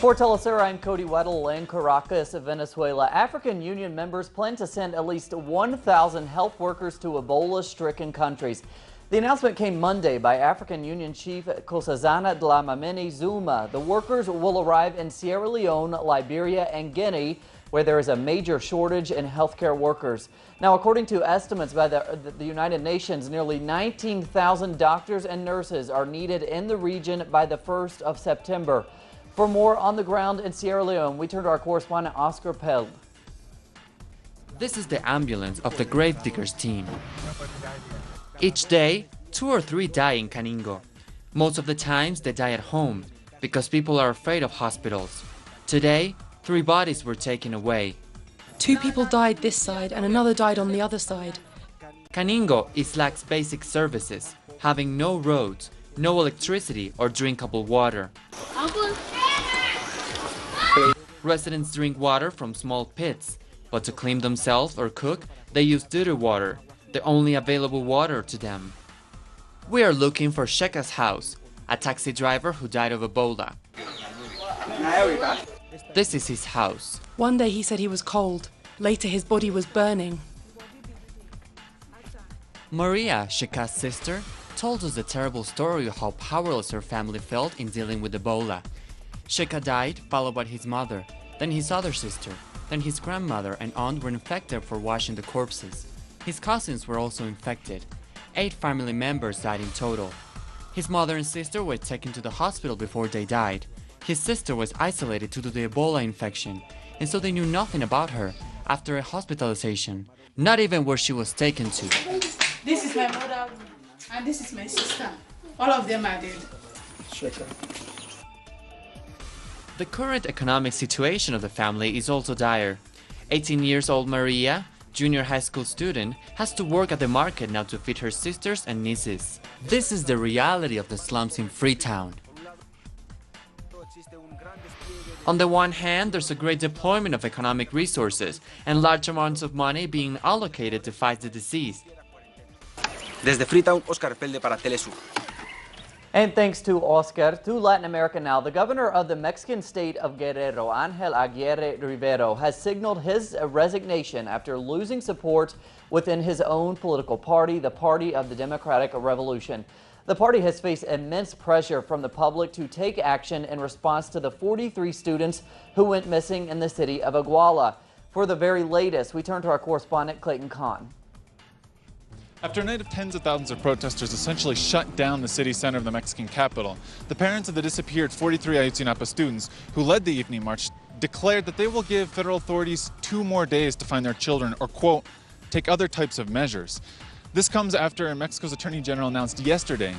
For Telesur, I'm Cody Weddle in Caracas, Venezuela. African Union members plan to send at least 1,000 health workers to Ebola-stricken countries. The announcement came Monday by African Union Chief Nkosazana Dlamini Zuma. The workers will arrive in Sierra Leone, Liberia, and Guinea, where there is a major shortage in healthcare workers. Now, according to estimates by the United Nations, nearly 19,000 doctors and nurses are needed in the region by the 1st of September. For more on the ground in Sierra Leone, we turn to our correspondent Oscar Pell. This is the ambulance of the gravediggers team. Each day, 2 or 3 die in Caningo. Most of the times they die at home because people are afraid of hospitals. Today, 3 bodies were taken away. 2 people died this side and another died on the other side. Caningo lacks basic services, having no roads, no electricity or drinkable water. Residents drink water from small pits, but to clean themselves or cook, they use dirty water, the only available water to them. We are looking for Sheka's house, a taxi driver who died of Ebola. This is his house. One day he said he was cold. Later his body was burning. Maria, Sheka's sister, told us the terrible story of how powerless her family felt in dealing with Ebola. Sheka died, followed by his mother, then his other sister, then his grandmother and aunt were infected for washing the corpses. His cousins were also infected. 8 family members died in total. His mother and sister were taken to the hospital before they died. His sister was isolated due to the Ebola infection, and so they knew nothing about her after a hospitalization, not even where she was taken to. This is my mother, and this is my sister. All of them are dead. The current economic situation of the family is also dire. 18 years old Maria, junior high school student, has to work at the market now to feed her sisters and nieces. This is the reality of the slums in Freetown. On the one hand, there's a great deployment of economic resources and large amounts of money being allocated to fight the disease. Desde Freetown, Oscar Pelde para Telesur. And thanks to Oscar, to Latin America now, the governor of the Mexican state of Guerrero, Angel Aguirre Rivero, has signaled his resignation after losing support within his own political party, the Party of the Democratic Revolution. The party has faced immense pressure from the public to take action in response to the 43 students who went missing in the city of Iguala. For the very latest, we turn to our correspondent Clayton Kahn. After a night of tens of thousands of protesters essentially shut down the city center of the Mexican capital, the parents of the disappeared 43 Ayotzinapa students who led the evening march declared that they will give federal authorities 2 more days to find their children or, quote, take other types of measures. This comes after Mexico's Attorney General announced yesterday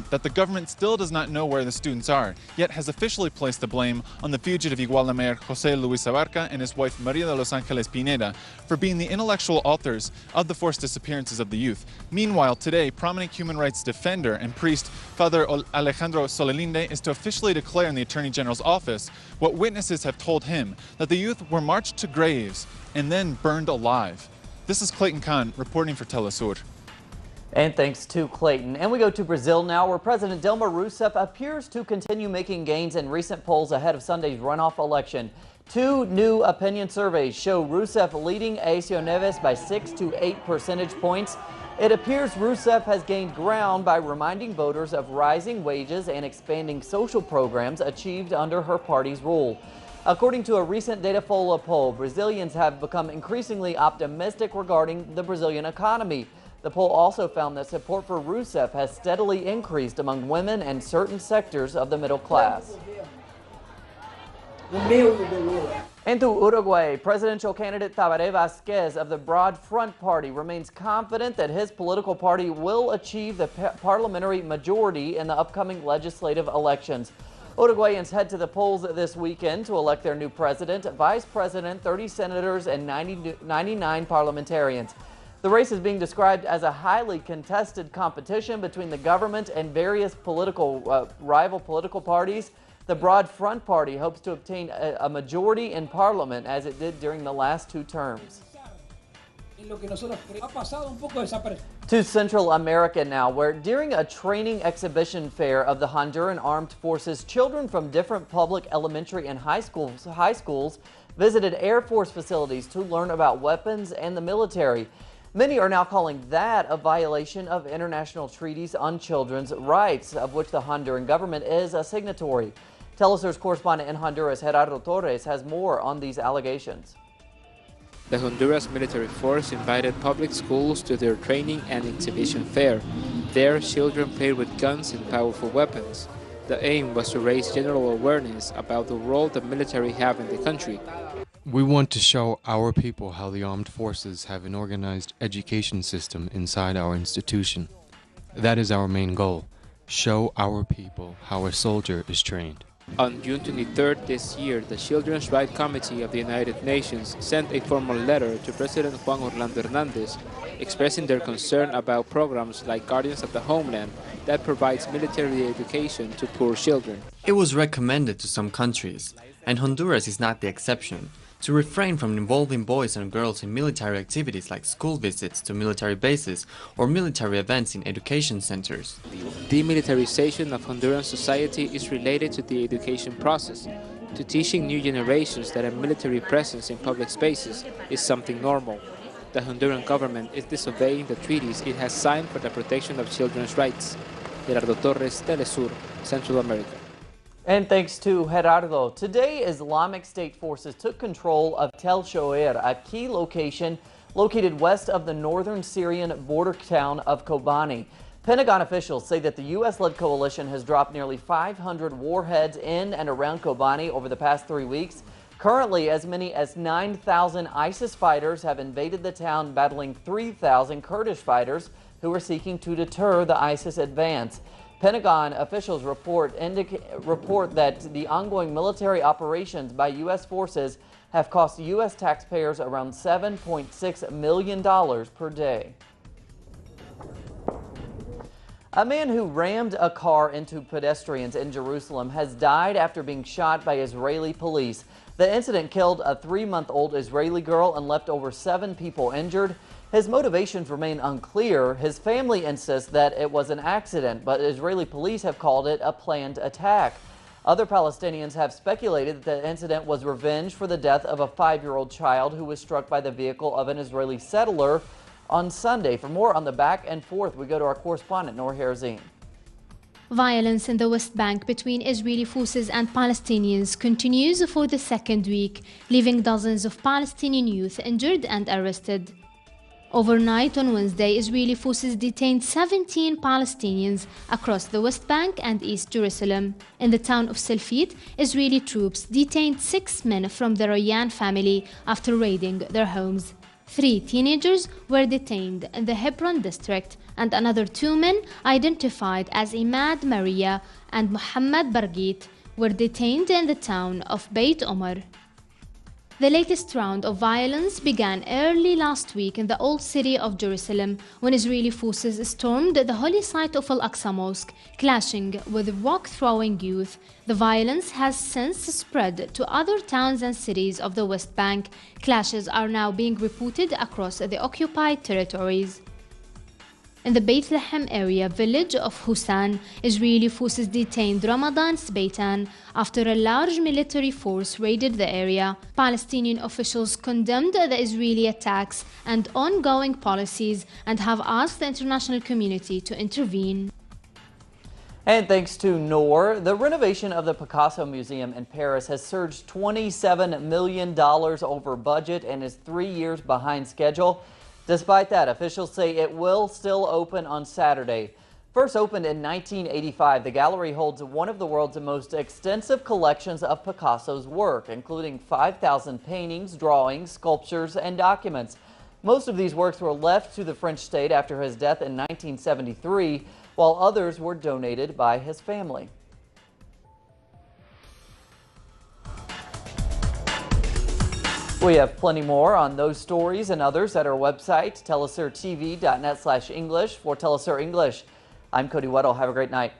that the government still does not know where the students are, yet has officially placed the blame on the fugitive Iguala mayor José Luis Abarca and his wife Maria de los Ángeles Pineda for being the intellectual authors of the forced disappearances of the youth. Meanwhile, today, prominent human rights defender and priest Father Alejandro Solelinde is to officially declare in the Attorney General's office what witnesses have told him, that the youth were marched to graves and then burned alive. This is Clayton Kahn reporting for Telesur. And thanks to Clayton. And we go to Brazil now, where President Dilma Rousseff appears to continue making gains in recent polls ahead of Sunday's runoff election. 2 new opinion surveys show Rousseff leading Aécio Neves by 6 to 8 percentage points. It appears Rousseff has gained ground by reminding voters of rising wages and expanding social programs achieved under her party's rule. According to a recent Datafolha poll, Brazilians have become increasingly optimistic regarding the Brazilian economy. The poll also found that support for Rousseff has steadily increased among women and certain sectors of the middle class. Into Uruguay, presidential candidate Tabaré Vázquez of the Broad Front Party remains confident that his political party will achieve the parliamentary majority in the upcoming legislative elections. Uruguayans head to the polls this weekend to elect their new president, vice president, 30 senators, and 99 parliamentarians. The race is being described as a highly contested competition between the government and various rival political parties. The Broad Front Party hopes to obtain a majority in parliament as it did during the last 2 terms. To Central America now, where during a training exhibition fair of the Honduran Armed Forces, children from different public elementary and high schools visited Air Force facilities to learn about weapons and the military. Many are now calling that a violation of international treaties on children's rights, of which the Honduran government is a signatory. Telesur's correspondent in Honduras, Gerardo Torres, has more on these allegations. The Honduras military force invited public schools to their training and exhibition fair. There, children played with guns and powerful weapons. The aim was to raise general awareness about the role the military have in the country. We want to show our people how the armed forces have an organized education system inside our institution. That is our main goal. Show our people how a soldier is trained. On June 23rd this year, the Children's Rights Committee of the United Nations sent a formal letter to President Juan Orlando Hernandez expressing their concern about programs like Guardians of the Homeland that provides military education to poor children. It was recommended to some countries, and Honduras is not the exception, to refrain from involving boys and girls in military activities like school visits to military bases or military events in education centers. Demilitarization of Honduran society is related to the education process, to teaching new generations that a military presence in public spaces is something normal. The Honduran government is disobeying the treaties it has signed for the protection of children's rights. Gerardo Torres, Telesur, Central America. And thanks to Gerardo, today Islamic State forces took control of Tel Shoer, a key location located west of the northern Syrian border town of Kobani. Pentagon officials say that the U.S.-led coalition has dropped nearly 500 warheads in and around Kobani over the past 3 weeks. Currently, as many as 9,000 ISIS fighters have invaded the town, battling 3,000 Kurdish fighters who are seeking to deter the ISIS advance. Pentagon officials report that the ongoing military operations by U.S. forces have cost U.S. taxpayers around $7.6 million per day. A man who rammed a car into pedestrians in Jerusalem has died after being shot by Israeli police. The incident killed a 3-month-old Israeli girl and left over 7 people injured. His motivations remain unclear. His family insists that it was an accident, but Israeli police have called it a planned attack. Other Palestinians have speculated that the incident was revenge for the death of a 5-year-old child who was struck by the vehicle of an Israeli settler on Sunday. For more on the back and forth, we go to our correspondent, Noor Herzine. Violence in the West Bank between Israeli forces and Palestinians continues for the second week, leaving dozens of Palestinian youth injured and arrested. Overnight on Wednesday, Israeli forces detained 17 Palestinians across the West Bank and East Jerusalem. In the town of Selfit, Israeli troops detained 6 men from the Rayyan family after raiding their homes. 3 teenagers were detained in the Hebron district, and another 2 men, identified as Imad Maria and Muhammad Bargit, were detained in the town of Beit Omar. The latest round of violence began early last week in the old city of Jerusalem when Israeli forces stormed the holy site of Al-Aqsa Mosque, clashing with rock-throwing youth. The violence has since spread to other towns and cities of the West Bank. Clashes are now being reported across the occupied territories. In the Bethlehem area village of Husan, Israeli forces detained Ramadan Sbeitan after a large military force raided the area. Palestinian officials condemned the Israeli attacks and ongoing policies and have asked the international community to intervene. And thanks to Noor, the renovation of the Picasso Museum in Paris has surged $27 million over budget and is 3 years behind schedule. Despite that, officials say it will still open on Saturday. First opened in 1985, the gallery holds one of the world's most extensive collections of Picasso's work, including 5,000 paintings, drawings, sculptures, and documents. Most of these works were left to the French state after his death in 1973, while others were donated by his family. We have plenty more on those stories and others at our website, telesurtv.net/English. For Telesur English, I'm Cody Weddle. Have a great night.